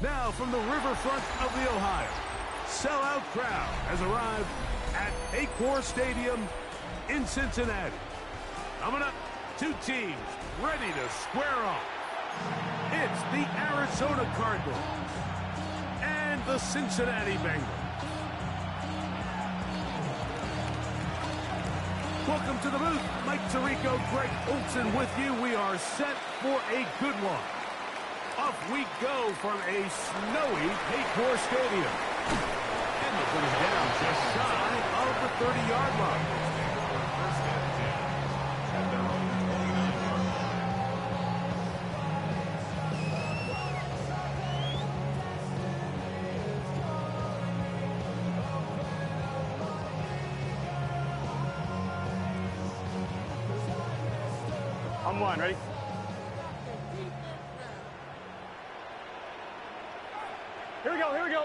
Now from the riverfront of the Ohio, sellout crowd has arrived at ARI Stadium in Cincinnati. Coming up, two teams ready to square off. It's the Arizona Cardinals and the Cincinnati Bengals. Welcome to the booth. Mike Tirico, Greg Olson with you. We are set for a good one. Off we go from a snowy ARI Stadium. And the ball is down just shy of the 30-yard line. On one, ready? Here we go, here we go.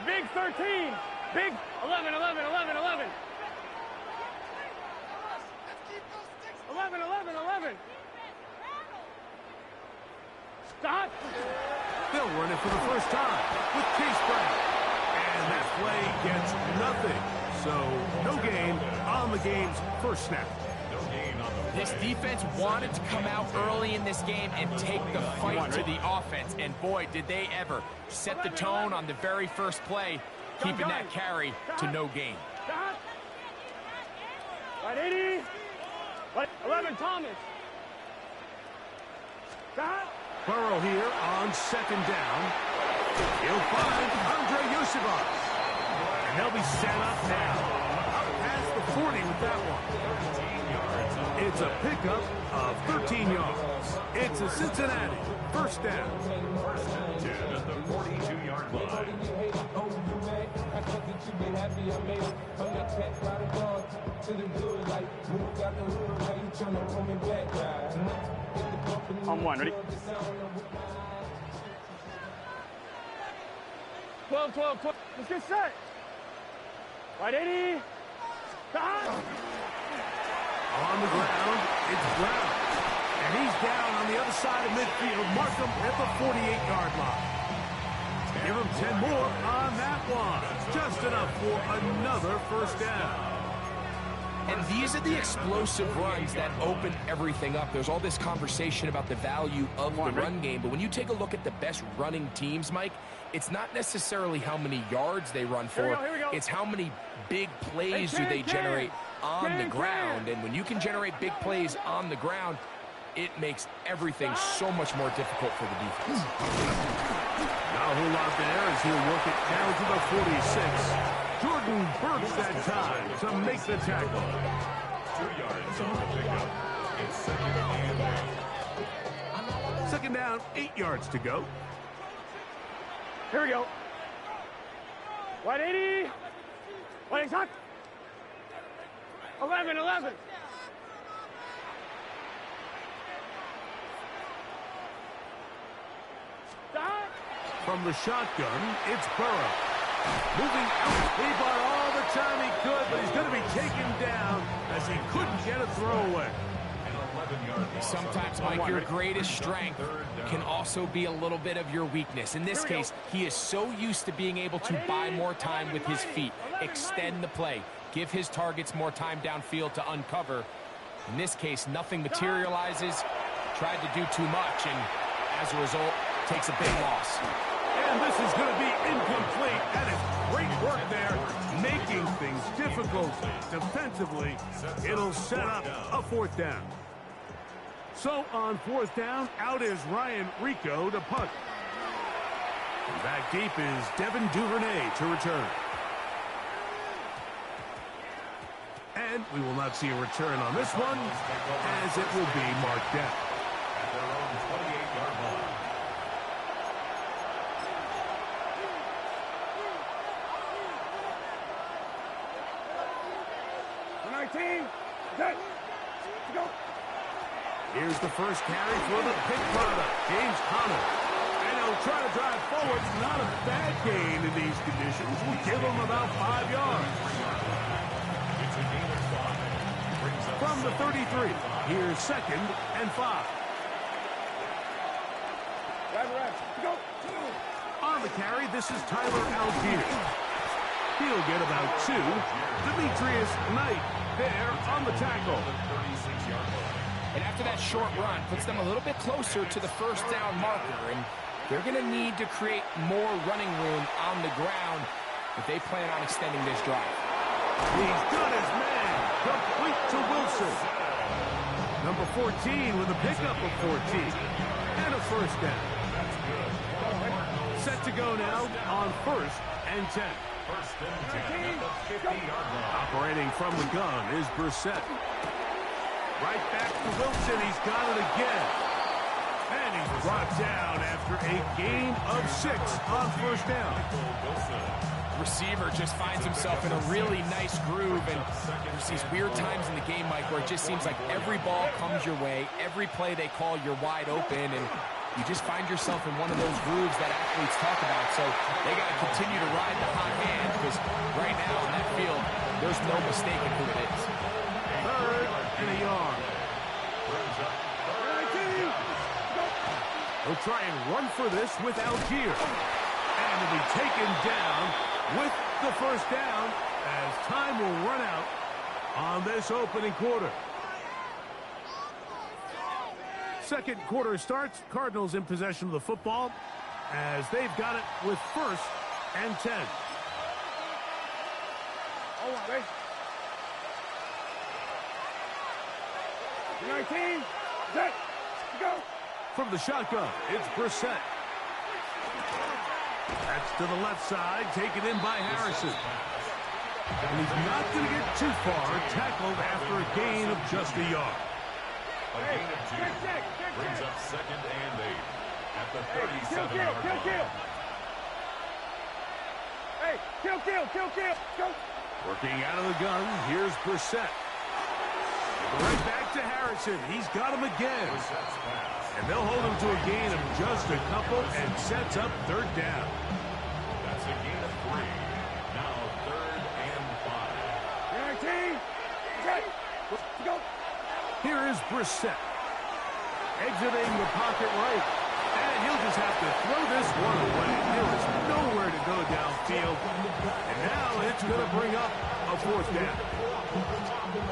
Big 13, big 11, 11, 11, 11. 11, 11, 11. Stop. They'll run it for the first time with Case Brown. And that play gets nothing. So no gain on the game's first snap. This defense wanted to come out early in this game and take the fight to the offense. And boy, did they ever set the tone on the very first play, keeping that carry to no gain. Right, 80. 11, Thomas. Burrow here on second down. He'll find Andre Yosibas. And they'll be set up now. Up past the 40 with that one. It's a pickup of 13 yards. It's a Cincinnati first down. First and 10 at the 42-yard line. On one, ready? 12, 12, 12. Let's get set. Right, 80. On the ground, it's Brown. And he's down on the other side of midfield. Mark him at the 48-yard line. Give him 10 more on that one. Just enough for another first down. And these are the explosive runs that open everything up. There's all this conversation about the value of the run game, but when you take a look at the best running teams, Mike, it's not necessarily how many yards they run for. It's how many big plays do they generate on the ground. And when you can generate big plays on the ground, it makes everything so much more difficult for the defense. Not a whole lot there as he'll work it down to the 46. Jordan Burks that time to make the tackle. 2 yards on the pickup. It's second and 8. Second down, 8 yards to go. Here we go. Right, 80. Right, shot. 11, 11. From the shotgun, it's Burrow. Moving out. He bought all the time he could, but he's going to be taken down as he couldn't get a throwaway. Sometimes, Mike, your greatest strength can also be a little bit of your weakness. In this case, he is so used to being able to buy more time with his feet, extend the play, give his targets more time downfield to uncover. In this case, nothing materializes, tried to do too much, and as a result, takes a big loss. And this is going to be incomplete. That is great work there, making things difficult defensively. It'll set up a fourth down. So on fourth down, out is Ryan Rico to punt. And back deep is Devin Duvernay to return. And we will not see a return on this one, as it will be marked down. At their own 28-yard line. 19. Set. Go. Here's the first carry for the pick product, James Conner. And he'll try to drive forward. Not a bad gain in these conditions. We'll give him about 5 yards. It's a gain of 5. Brings up From the 33, here's second and 5. Right, Go. On the carry, this is Tyler Algier. He'll get about 2. Demetrius Knight there on the tackle. And after that short run, puts them a little bit closer to the first down marker. And they're going to need to create more running room on the ground if they plan on extending this drive. He's got his man. Complete to Wilson. Number 14 with a pickup of 14. And a first down. Set to go now on 1st and 10. Operating from the gun is Brissett. Right back to Wilson. He's got it again. And he's brought down after a gain of 6 on first down. Receiver just finds himself in a really nice groove, and there's these weird times in the game, Mike, where it just seems like every ball comes your way, every play they call, you're wide open, and you just find yourself in one of those grooves that athletes talk about. So they got to continue to ride the hot hand, because right now in that field, there's no mistaking who it is. 3rd and a yard. He'll try and run for this with Algier. And he'll be taken down with the first down as time will run out on this opening quarter. Second quarter starts. Cardinals in possession of the football as they've got it with 1st and 10. Hold on, baby. 19. Set. Go. From the shotgun, it's Brissett. That's to the left side, taken in by Harrison. And he's not going to get too far, tackled after a gain of just a yard. A gain of 2 brings up 2nd and 8 at the 37-yard line. Kill. Hey, kill. Go. Working out of the gun, here's Brissett. Right back to Harrison. He's got him again. And they'll hold him to a gain of just a couple and sets up 3rd down. That's a gain of 3. Now 3rd and 5. 19. Set. Go. Here is Brissett. Exiting the pocket right. And he'll just have to throw this one away. There is nowhere to go downfield. And now it's going to bring up a 4th down.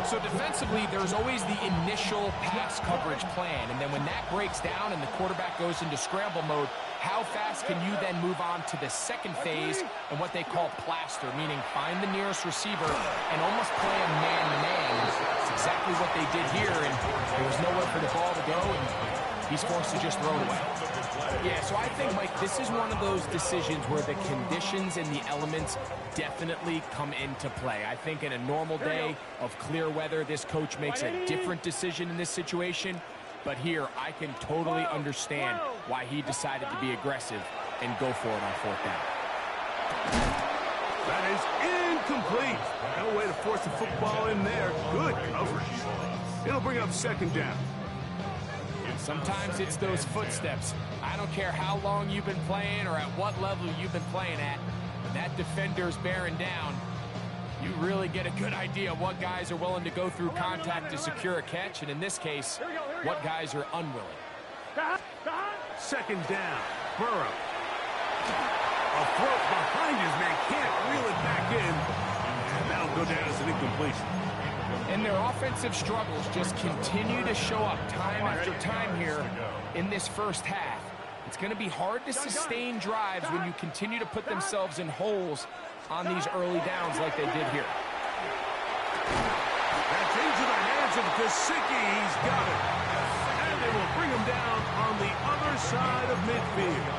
So defensively, there's always the initial pass coverage plan, and then when that breaks down and the quarterback goes into scramble mode, how fast can you then move on to the second phase and what they call plaster, meaning find the nearest receiver and almost play a man-to-man. It's exactly what they did here, and there was nowhere for the ball to go, and he's forced to just throw it away. Yeah, so I think, Mike, this is one of those decisions where the conditions and the elements definitely come into play. I think in a normal day of clear weather, this coach makes a different decision in this situation. But here, I can totally understand why he decided to be aggressive and go for it on 4th down. That is incomplete. No way to force the football in there. Good coverage. It'll bring up 2nd down. Sometimes it's those footsteps. I don't care how long you've been playing or at what level you've been playing at. When that defender's bearing down, you really get a good idea of what guys are willing to go through contact to secure a catch, and in this case, what guys are unwilling. 2nd down. Burrow. A throw behind his man. Can't reel it back in. And that'll go down as an incompletion. And their offensive struggles just continue to show up time after time here in this first half. It's going to be hard to sustain drives when you continue to put themselves in holes on these early downs like they did here. That's into the hands of Gesicki. He's got it. And they will bring him down on the other side of midfield.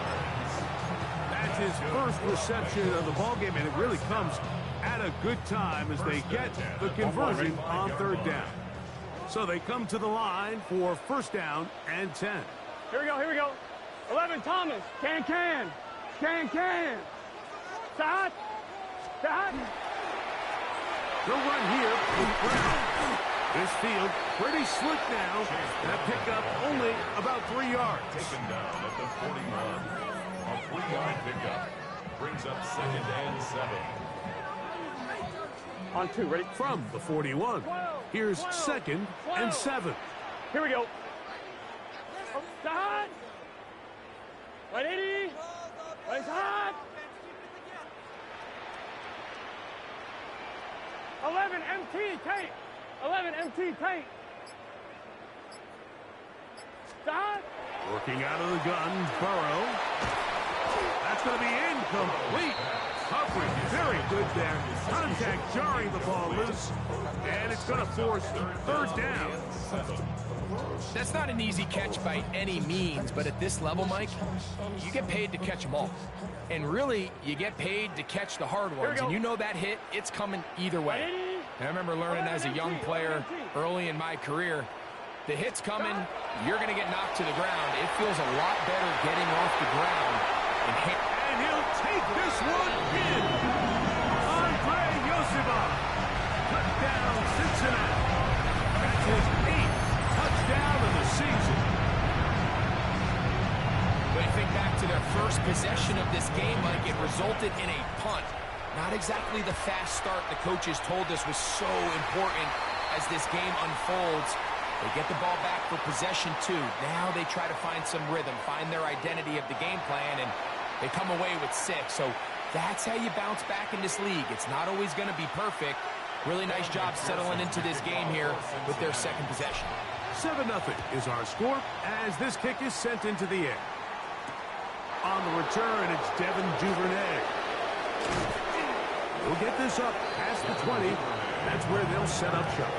That's his first reception of the ballgame, and it really comes at a good time as they get the conversion on 3rd down. So they come to the line for 1st down and 10. Here we go. 11, Thomas. Can. Side. They'll run here with Brown. This field pretty slick now. That pickup only about 3 yards. Taken down at the 41. A 3-yard pickup brings up 2nd and 7. On 2, ready? From the 41. Here's 2nd and 7. Here we go. Side. 180. It's hot. 11 MT tight. 11 MT tight. Stop. Working out of the gun, Burrow. That's going to be incomplete. Coverage very good there. Contact jarring the ball loose. And it's going to force third down. That's not an easy catch by any means, but at this level, Mike, you get paid to catch them all. And really, you get paid to catch the hard ones. And you know that hit, it's coming either way. And I remember learning as a young player early in my career, the hit's coming, you're going to get knocked to the ground. It feels a lot better getting off the ground. And he'll take this one in. Andre Yoseva. Touchdown, Cincinnati. That's his 8th touchdown of the season. When you think back to their first possession of this game, Mike, it resulted in a punt. Not exactly the fast start the coaches told us was so important as this game unfolds. They get the ball back for possession 2. Now they try to find some rhythm, find their identity of the game plan, and they come away with 6. So that's how you bounce back in this league. It's not always going to be perfect. Really nice job settling into this game here with their second possession. 7-0 is our score as this kick is sent into the air. On the return, it's Devin Duvernay. He'll get this up past the 20. That's where they'll set up shop.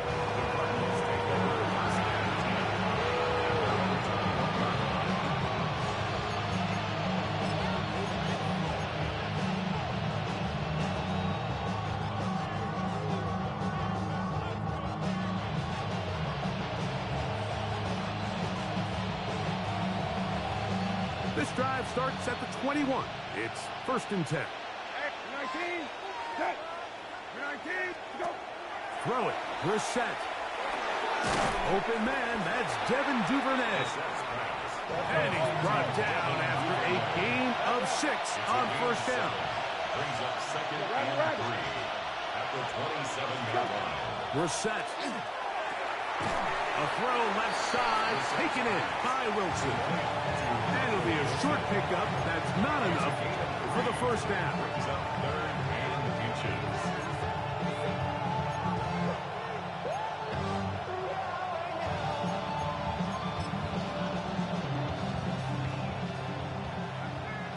This drive starts at the 21. It's 1st and 10. 19. Set. 19. Go. Throw it. Brissett. Open man. That's Devin Duvernay. And he's brought down after a gain of 6 on 1st down. Brings up 2nd and 3 at the 27-yard line. Brissett. A throw left side, taken in by Wilson. And it'll be a short pickup. That's not enough for the 1st down. Brings up 3rd and inches.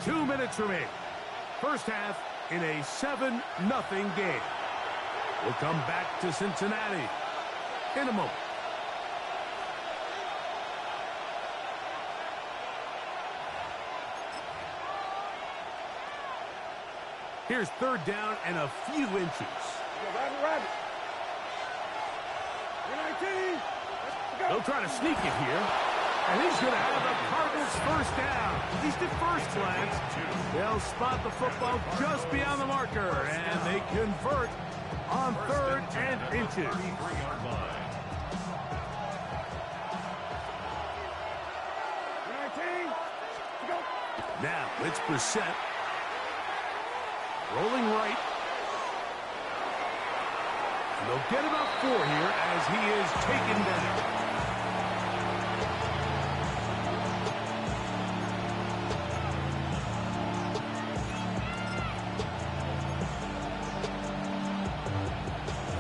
Two minutes remaining. First half in a 7-0 game. We'll come back to Cincinnati in a moment. Here's 3rd down and a few inches. Rabbit. 19. They'll try to sneak it here. And he's going to have the Cardinals' 1st down. At least at first glance, they'll spot the football just beyond the marker. And they convert on 3rd and inches. 33-yard line. 19. Go. Now, it's Brissett. Rolling right. And they'll get about 4 here as he is taken down.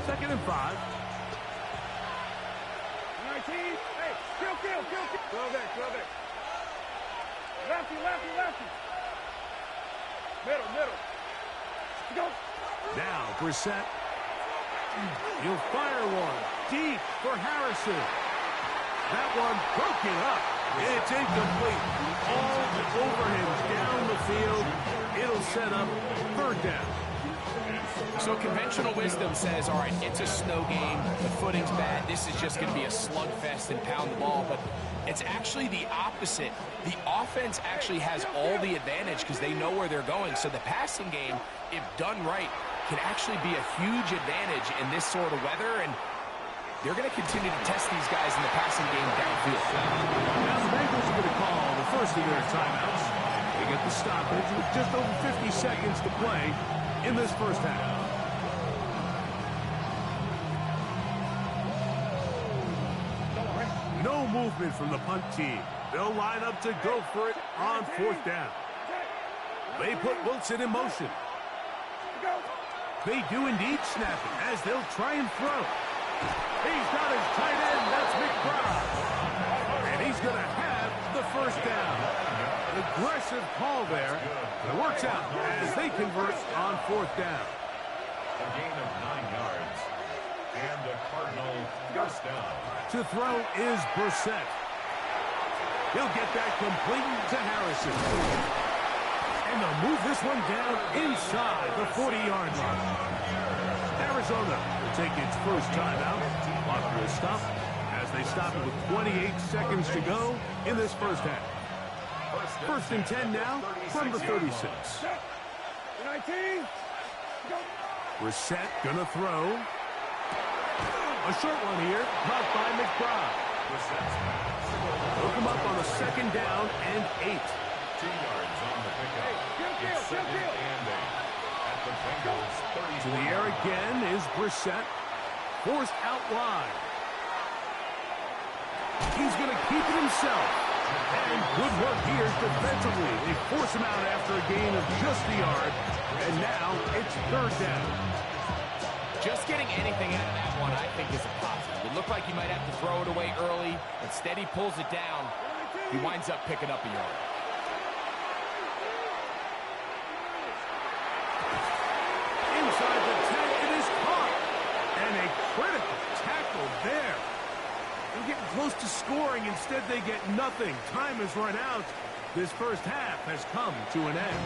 Second and 5. 19. Hey, kill. Throw back. Lefty. Middle. Go. Now, Brissett. He'll fire one deep for Harrison. That one broken up. It's incomplete. All over him down the field. It'll set up 3rd down. So conventional wisdom says, all right, it's a snow game. The footing's bad. This is just going to be a slugfest and pound the ball. But it's actually the opposite. The offense actually has all the advantage because they know where they're going. So the passing game, if done right, can actually be a huge advantage in this sort of weather. And they're going to continue to test these guys in the passing game downfield. Now the Bengals are going to call the first of their timeouts. They get the stoppage with just over 50 seconds to play in this first half. No movement from the punt team. They'll line up to go for it on 4th down. They put Wilson in motion. They do indeed snap it as they'll try and throw. He's got his tight end. That's McBride. And he's going to have the 1st down. An aggressive call there. It works out as they convert on 4th down. A gain of 9 yards. And a Cardinal 1st down. To throw is Brissett. He'll get that complete to Harrison. And they'll move this one down inside the 40-yard line. Arizona will take its first timeout. Clock will stop as they stop it with 28 seconds to go in this first half. 1st and 10 now from the 36. 19. Brissett gonna throw. A short one here, caught by McBride. Hook him up on a 2nd down and 8. 2 yards on the pickup. It's 2nd and 8. At the Bengals 30. To the air again is Brissett. Forced out wide. He's going to keep it himself. And good work here defensively. They force him out after a gain of just a yard. And now it's 3rd down. Just getting anything out of that one, I think, is a positive. It looked like he might have to throw it away early. Instead, he pulls it down. He winds up picking up a yard. Inside the 10, it is caught. And a critical tackle there. They're getting close to scoring. Instead, they get nothing. Time has run out. This first half has come to an end.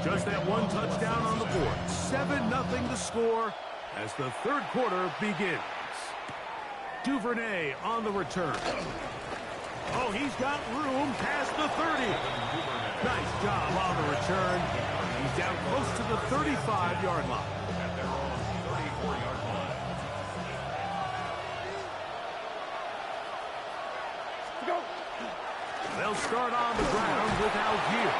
Just that one touchdown on the board. 7-0 to score as the 3rd quarter begins. Duvernay on the return. Oh, he's got room past the 30. Nice job on the return. He's down close to the 35-yard line. At their own 34-yard line. They'll start on the ground with Algier.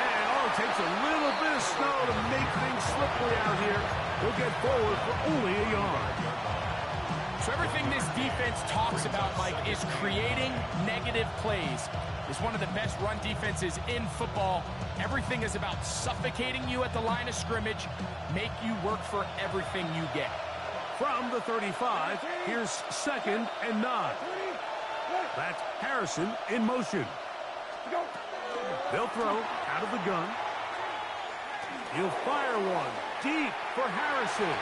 And all it takes a little bit of snow to make things slippery out here. He'll get forward for only a yard. So everything this defense talks about, Mike, is creating negative plays. It's one of the best run defenses in football. Everything is about suffocating you at the line of scrimmage, make you work for everything you get. From the 35, here's 2nd and 9. That's Harrison in motion. They'll throw out of the gun. He'll fire one deep for Harrison.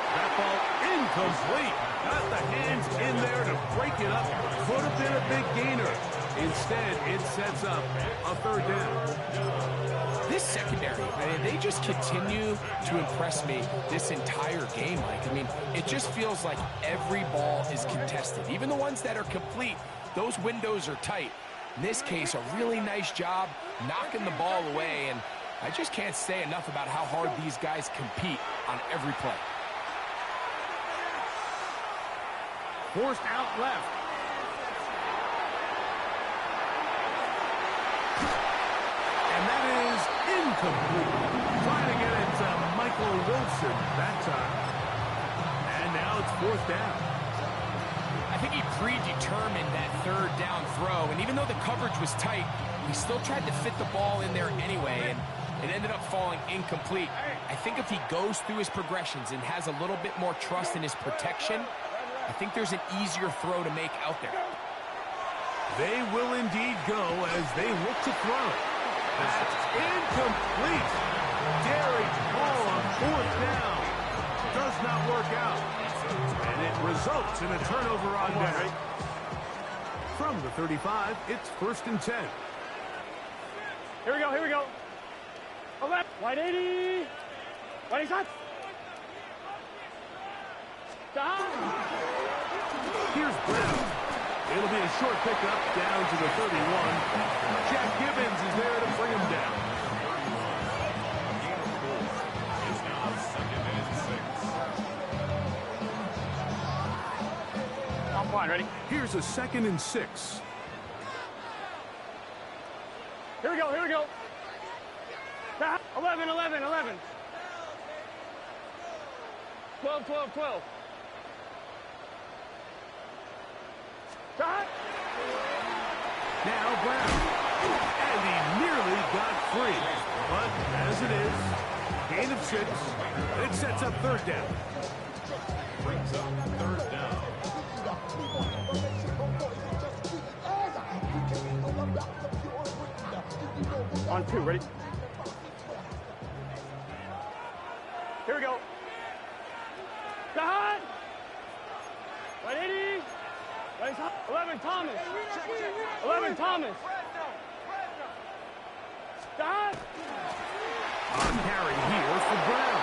That ball incomplete. Got the hands in there to break it up. Could have been a big gainer. Instead, it sets up a 3rd down. This secondary, man, they just continue to impress me this entire game, Mike. I mean, it just feels like every ball is contested. Even the ones that are complete, those windows are tight. In this case, a really nice job knocking the ball away, and I just can't say enough about how hard these guys compete on every play. Forced out left. And that is incomplete. Trying to get it to Michael Wilson that time. And now it's 4th down. I think he predetermined that 3rd down throw, and even though the coverage was tight, he still tried to fit the ball in there anyway, and it ended up falling incomplete. I think if he goes through his progressions and has a little bit more trust in his protection, I think there's an easier throw to make out there. They will indeed go as they look to throw. That's incomplete. Daring ball on 4th down. Does not work out. And it results in a turnover on down. From the 35, it's 1st and 10. Here we go, here we go. Left, wide 80. Wide shot. Here's Brown. It'll be a short pickup down to the 31. Jack Gibbons is there to bring him down. Gain of 4 is now 2nd and 6. I'm fine, ready? Here's a 2nd and 6. Here we go, here we go. 11, 11, 11. 12, 12, 12. Now Brown. And he nearly got free. But as it is, gain of 6. It sets up third down. Brings up third down. On 2, ready? Here we go. Hot. Right 80. Right 11, Thomas. 11, Thomas. Hot. On carry here for Brown.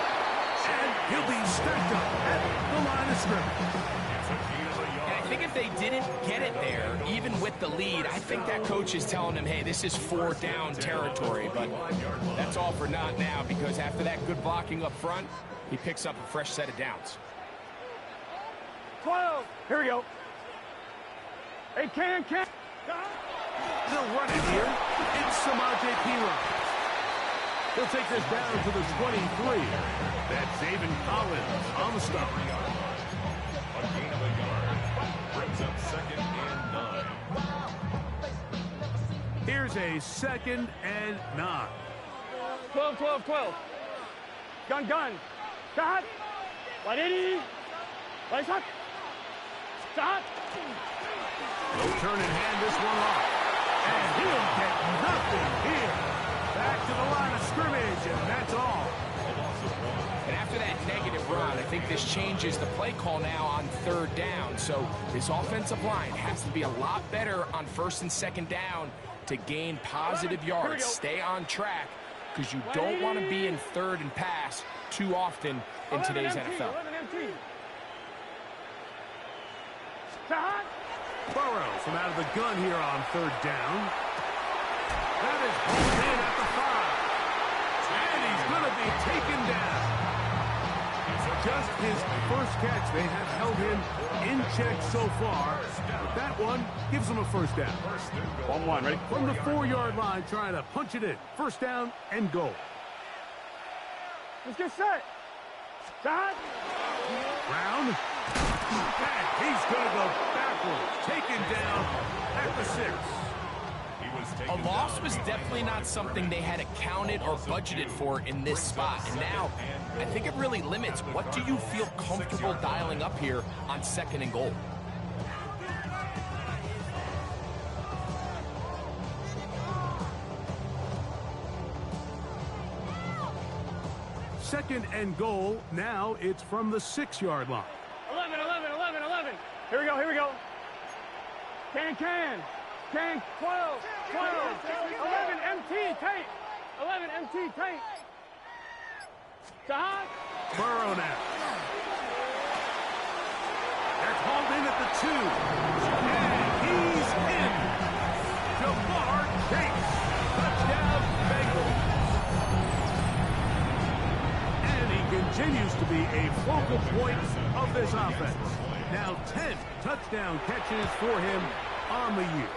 And he'll be stacked up at the line of scrimmage. And I think if they didn't get it there, even with the lead, I think that coach is telling them, hey, this is 4th down territory. But that's all for naught now, because after that good blocking up front, he picks up a fresh set of downs. 12. Here we go. Hey, can. They'll run it here. It's Samaje Perine. He'll take this down to the 23. That's Zayvon Collins on the stop. A gain of a yard. Brings up 2nd and 9. Here's a 2nd and 9. 12, 12, 12. Gun. Stop. 180. Right shot. Stop. They'll turn and hand this one off. And he'll get nothing here. Back to the line of scrimmage, and that's all. And after that negative run, I think this changes the play call now on 3rd down. So this offensive line has to be a lot better on 1st and 2nd down to gain positive yards. Stay on track, because you don't want to be in 3rd and pass too often in today's NFL. Burrow from out of the gun here on 3rd down. That is pulled in at the 5. And he's going to be taken down. Just his first catch. They have held him in check so far. But that one gives him a 1st down. 1-1, ready? From the 4-yard line, trying to punch it in. 1st down and goal. Let's get set. Shot. Brown. And he's going to go backwards. Taken down at the 6. A loss was definitely not something they had accounted or budgeted for in this spot. And now, I think it really limits what do you feel comfortable dialing up here on 2nd and goal. Second and goal. Now it's from the 6-yard line. 11, 11, 11, 11. Here we go. Can. 12, 12, 11, MT, tape. 11, MT, tape. Shot. Burrow now. That's hauled in at the 2. And he's in. Jamar Chase. Touchdown, Bengals. And he continues to be a focal point of this offense. Now 10 touchdown catches for him on the year.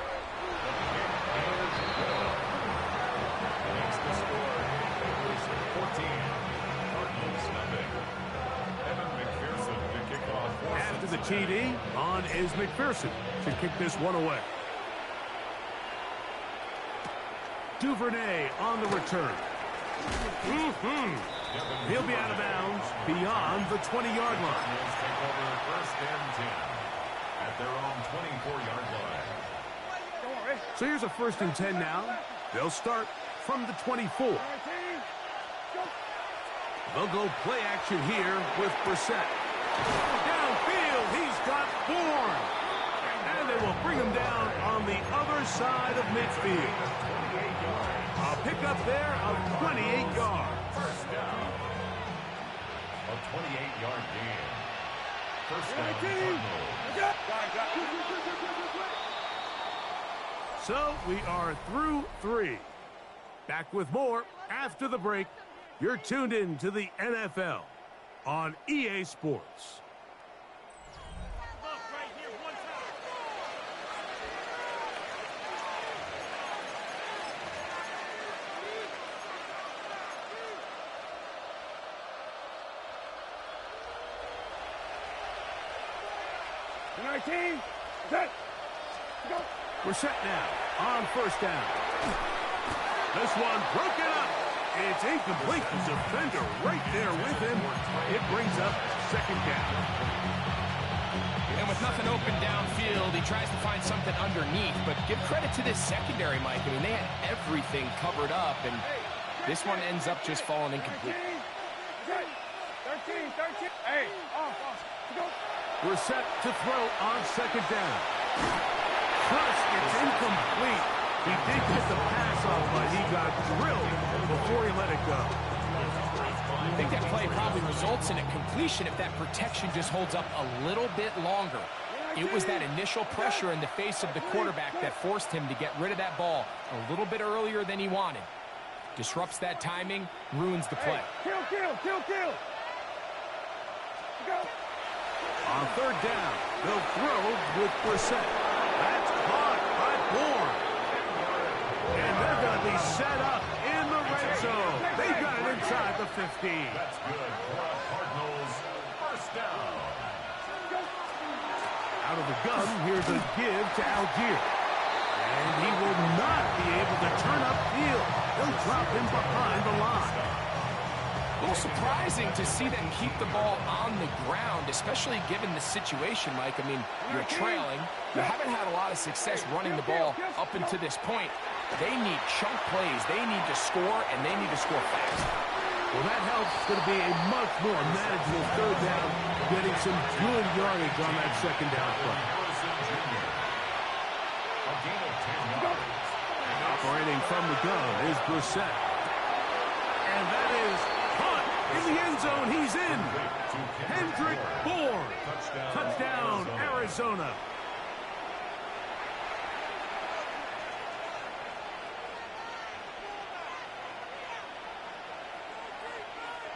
After the TD, on is McPherson to kick this one away. Duvernay on the return. He'll be out of bounds beyond the 20-yard line. Take over 1st and 10 at their own 24-yard line. So here's a 1st and 10 now. They'll start from the 24. They'll go play action here with Brissett. Downfield, he's got Bourne. And they will bring him down on the other side of midfield. A pickup there of 28 yards. First down. A 28-yard gain. First down. So we are through 3. Back with more after the break. You're tuned in to the NFL on EA Sports. 19, set, go. We're set now on first down. This one broken up. It's incomplete. The defender right there with him. It brings up second down. And with nothing open downfield, he tries to find something underneath. But give credit to this secondary, Mike. I mean, they had everything covered up, and this one ends up just falling incomplete. 13. Hey, off. Go. We're set to throw on second down. First, it's incomplete. He did get the pass off, but he got drilled before he let it go. I think that play probably results in a completion if that protection just holds up a little bit longer. It was that initial pressure in the face of the quarterback that forced him to get rid of that ball a little bit earlier than he wanted. Disrupts that timing, ruins the play. Kill. Go. On third down, they'll throw with Brissett. That's caught by Bourne. And they're going to be set up in the red zone. They've got it inside the 15. That's good for a Cardinals first down. Out of the gun, here's a give to Algier. And he will not be able to turn upfield. He'll drop him behind the line. A little surprising to see them keep the ball on the ground, especially given the situation, Mike. I mean, you're trailing. You haven't had a lot of success running the ball up until this point. They need chunk plays. They need to score, and they need to score fast. Well, that helps. It's going to be a much more manageable third down, getting some good yardage on that second down play. Operating from the gun is Brissett. And that is caught in the end zone. He's in. Hendrick Bourne. Touchdown, Arizona.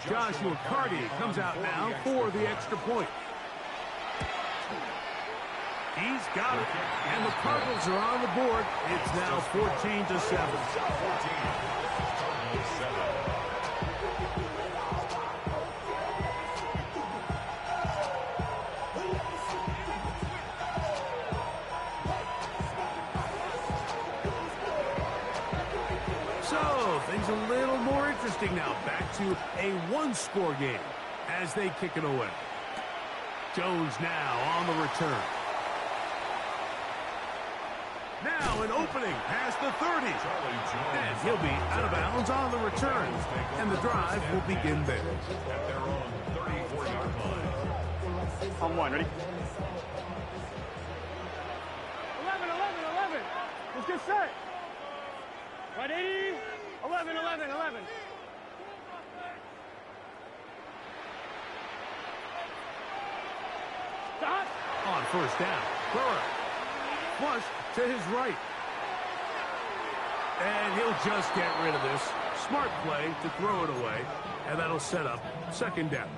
Joshua Carty comes out now for the extra point. He's got it. And the Cardinals are on the board. It's now 14-7. So, things a little more interesting now. Back to a one-score game as they kick it away. Jones now on the return. Now an opening past the 30. And he'll be out of bounds on the return. And the drive will begin there. At their own 34-yard line. On one, ready? 11. Let's get set. Ready? 11. Stop. On first down, Burrow. Flush to his right. And he'll just get rid of this. Smart play to throw it away. And that'll set up second down.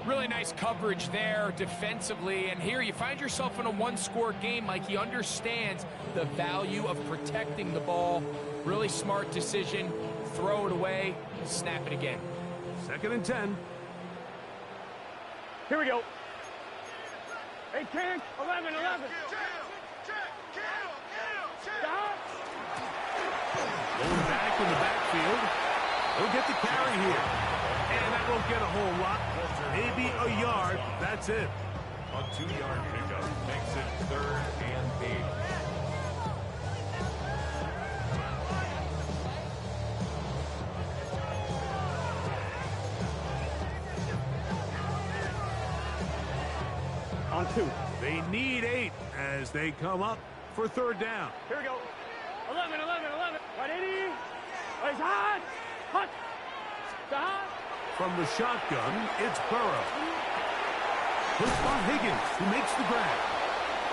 Really nice coverage there defensively. And here you find yourself in a one-score game. Like, he understands the value of protecting the ball. Really smart decision. Throw it away. Snap it again. 2nd and 10. Here we go. 18, 11. Stop. Going back in the backfield. He'll get the carry here. And that won't get a whole lot. Maybe a yard. That's it. A 2-yard pickup makes it 3rd and 8. On 2. They need 8 as they come up for third down. Here we go. 11. 180. He's hot. Stop. From the shotgun, it's Burrow. Push on Higgins, who makes the grab.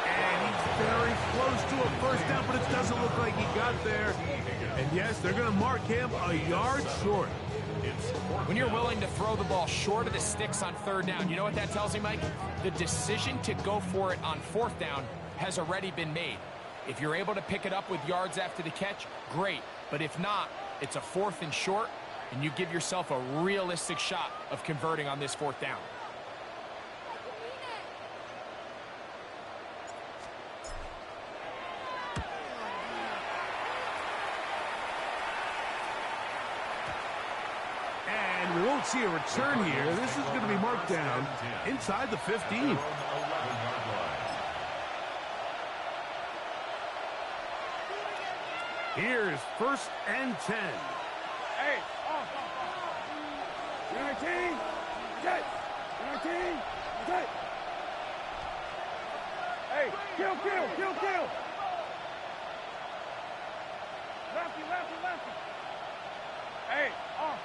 And he's very close to a first down, but it doesn't look like he got there. And yes, they're going to mark him a yard short. When you're willing to throw the ball short of the sticks on third down, you know what that tells me, Mike? The decision to go for it on fourth down has already been made. If you're able to pick it up with yards after the catch, great. But if not, it's a 4th and short, and you give yourself a realistic shot of converting on this 4th down. see a return here. This is going to be marked down inside the 15. Here's 1st and 10. Hey, off. 19, get. 19, get. Hey, kill. Lefty. Hey, off.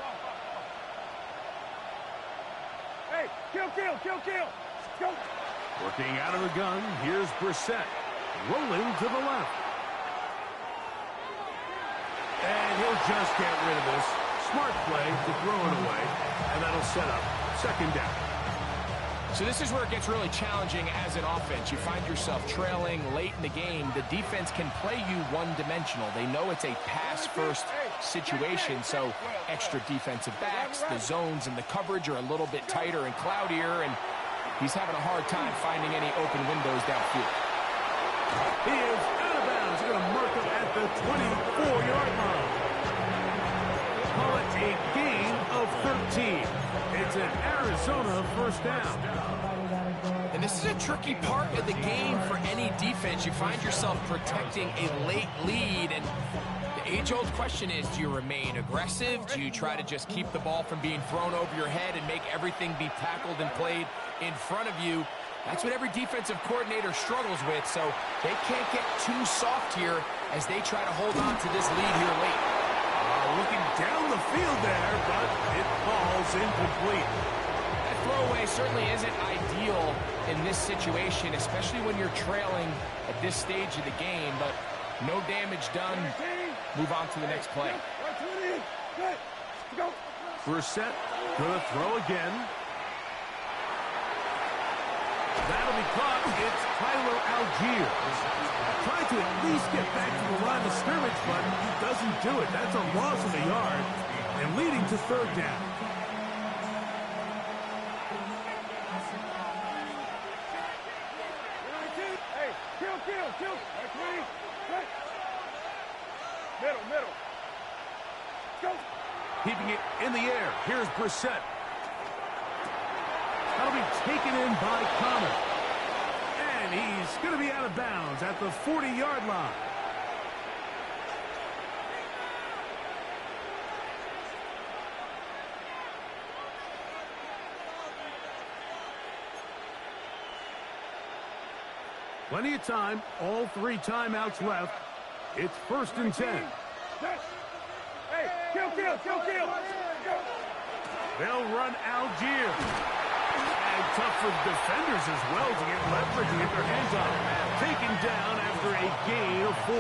Hey, kill. Go. Working out of the gun, here's Brissett. Rolling to the left. And he'll just get rid of this. Smart play to throw it away. And that'll set up 2nd down. So this is where it gets really challenging as an offense. You find yourself trailing late in the game. The defense can play you one-dimensional. They know it's a pass-first situation, so extra defensive backs, the zones and the coverage are a little bit tighter and cloudier, and he's having a hard time finding any open windows downfield. He is out of bounds. He's going to mark him at the 24-yard line. Call it a gain of 13. It's an Arizona 1st down. And this is a tricky part of the game for any defense. You find yourself protecting a late lead, and the age-old question is, do you remain aggressive? Do you try to just keep the ball from being thrown over your head and make everything be tackled and played in front of you? That's what every defensive coordinator struggles with, so they can't get too soft here as they try to hold on to this lead here late. Looking down the field there, but it falls incomplete. That throwaway certainly isn't ideal in this situation, especially when you're trailing at this stage of the game, but no damage done. Move on to the next play. Brissett gonna throw again. That'll be caught. It's Tyler Algier. Trying to at least get back to the line of scrimmage, but he doesn't do it. That's a loss of a yard and leading to 3rd down. Hey, kill. Middle. Go. Keeping it in the air. Here's Brissett. That'll be taken in by Connor. And he's going to be out of bounds at the 40-yard line. Plenty of time. All 3 timeouts left. It's 1st and 10. Hey, kill. They'll run Algier. And tough for the defenders as well to get leverage and get their hands on him. Taken down after a gain of 4.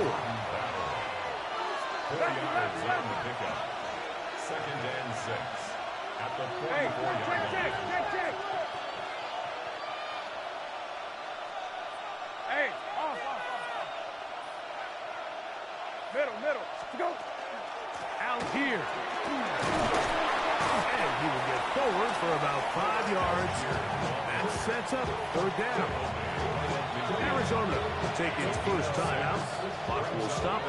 4 yards on the pickup. 2nd and 6 at the 44-yard line. Check. Hey, off. Middle. Go. Algier. And he will get forward for about 5 yards. That sets up 3rd down. Arizona will take its first timeout. Clock will stop.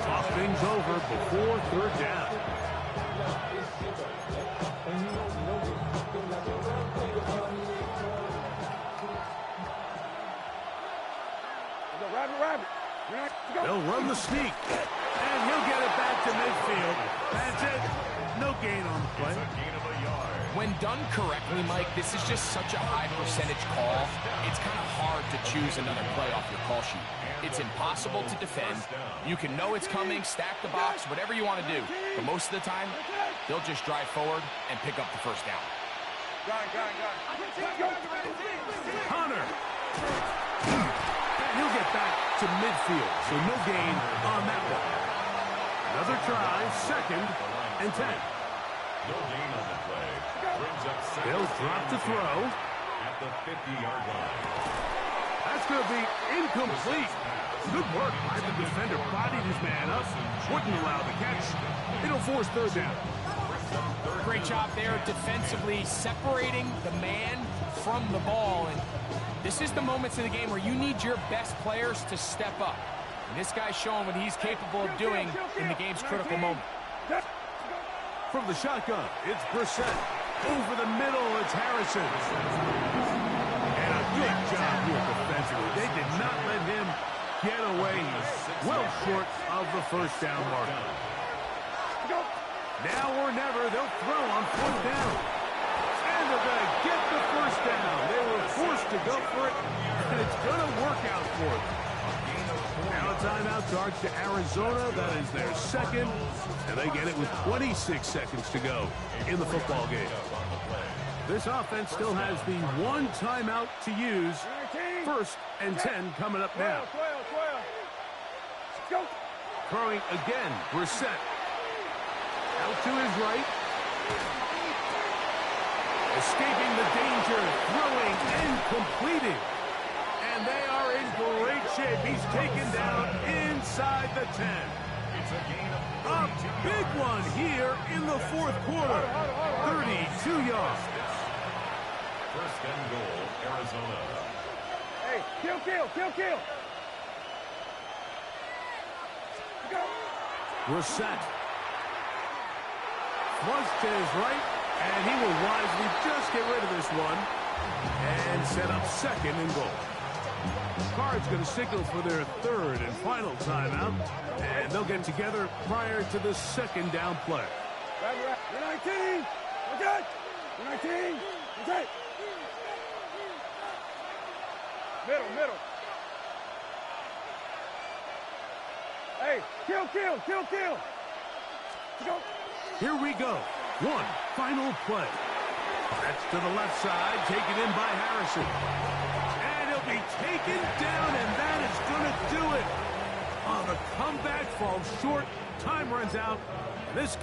Talk things over before 3rd down. Rabbit. They'll run the sneak. And he'll get it back to midfield. That's it. No gain on the play. When done correctly, Mike, this is just such a high percentage call. It's kind of hard to choose another play off your call sheet. It's impossible to defend. You can know it's coming, stack the box, whatever you want to do. But most of the time, they'll just drive forward and pick up the 1st down. Hunter. And he'll get back to midfield, so no gain on that one. Another try, 2nd and 10. No gain on the play. Brings up 2nd. They'll drop to throw. At the 50-yard line. That's going to be incomplete. Good work by the defender. Bodied his man up. Wouldn't allow the catch. It'll force 3rd down. Great job there defensively, separating the man from the ball. And this is the moments in the game where you need your best players to step up. And this guy's showing what he's capable of doing in the game's critical moment. From the shotgun, it's Brissett. over the middle. It's Harrison. And a good job here defensively. They did not let him get away. He's well short of the first down marker. Now or never, they'll throw on fourth down. And they're going to get the first down. They were forced to go for it, and it's going to work out for them. Now a timeout charge to Arizona. That is their second, and they get it with 26 seconds to go in the football game. This offense still has the one timeout to use. First and 10 coming up now. 12. Go. Throwing again, Brissett. Out to his right. Escaping the danger, throwing and completing. And they are in great shape. He's taken down inside the 10. A big one here in the fourth quarter. 32 yards. First and goal, Arizona. Hey, kill. Go. Brissett. Flushed to his right, and he will wisely just get rid of this one and set up second and goal. Cards going to signal for their third and final timeout, and they'll get together prior to the second down play. Right. 19. Okay. 19. Okay. Middle. Hey, kill. Go. Here we go. One final play. That's to the left side, taken in by Harrison. And he'll be taken down, and that is going to do it. Oh, the comeback falls short. Time runs out. This